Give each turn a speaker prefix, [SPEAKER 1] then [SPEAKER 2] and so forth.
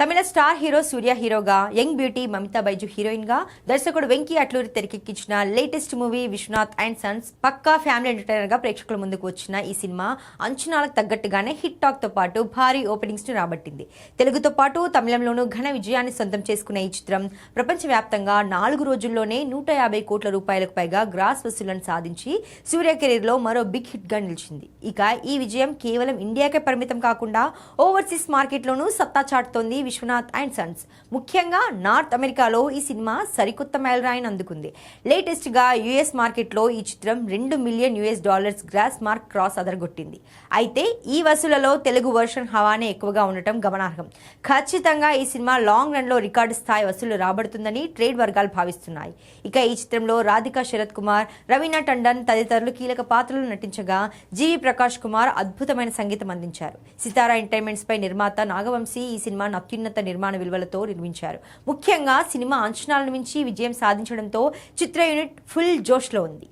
[SPEAKER 1] తమిళ star hero Suriya హీరోగా, young beauty Mamitha Baiju heroine గా, దర్శకుడు వెంకీ అట్లూరి తెరకెక్కించిన latest movie Vishwanath and sons పక్కా ఫ్యామిలీ ఎంటర్టైనర్ గా ప్రేక్షకుల ముందుకు వచ్చిన ఈ సినిమా అంచనాలకు తగ్గట్టుగానే హిట్ టాక్ తో పాటు భారీ ఓపెనింగ్స్ ను రాబట్టింది. తెలుగుతో పాటు తమిళంలోనూ ఘన విజయాన్ని సొంతం చేసుకున్న ఈ చిత్రం ప్రపంచవ్యాప్తంగా 4 రోజుల్లోనే 150 కోట్ల రూపాయలకు పైగా గ్రాస్ వసూళ్లను సాధించి సూర్య కెరీర్ లో మరో బిగ్ హిట్ గా నిలిచింది. ఇక ఈ విజయం కేవలం ఇండియాకే పరిమితం కాకుండా ఓవర్సీస్ మార్కెట్ లోనూ సత్తా చాటుతోంది విశ్వనాథ్ అండ్ సన్స్. ముఖ్యంగా నార్త్ అమెరికాలో ఈ సినిమా సరికొత్త మైలురాయిని అందుకుంది. లేటెస్ట్ గా యుఎస్ మార్కెట్ లో ఈ చిత్రం $2 మిలియన్ గ్రాస్ మార్క్ క్రాస్ అదరగొట్టింది. అయితే ఈ వసూళ్లలో తెలుగు వర్షన్ హవానే ఎక్కువగా ఉండటం గమనార్హం. ఖచ్చితంగా ఈ సినిమా లాంగ్ రన్ లో రికార్డు స్థాయి వసూళ్లు రాబడుతుందని ట్రేడ్ వర్గాలు భావిస్తున్నాయి. ఇక ఈ చిత్రంలో రాధికా శరత్ కుమార్, రవీనా టండన్ తదితరులు కీలక పాత్రలు నటించగా జీవి ప్రకాష్ కుమార్ అద్భుతమైన సంగీతం అందించారు. సితారా ఎంటర్టైన్మెంట్స్ పై నిర్మాత నాగవంశీ ఈ సినిమాను అత్యున్నత నిర్మాణ విలువలతో నిర్మించారు. ముఖ్యంగా సినిమా అంచనాలను మించి విజయం సాధించడంతో చిత్ర యూనిట్ ఫుల్ జోష్లో ఉంది.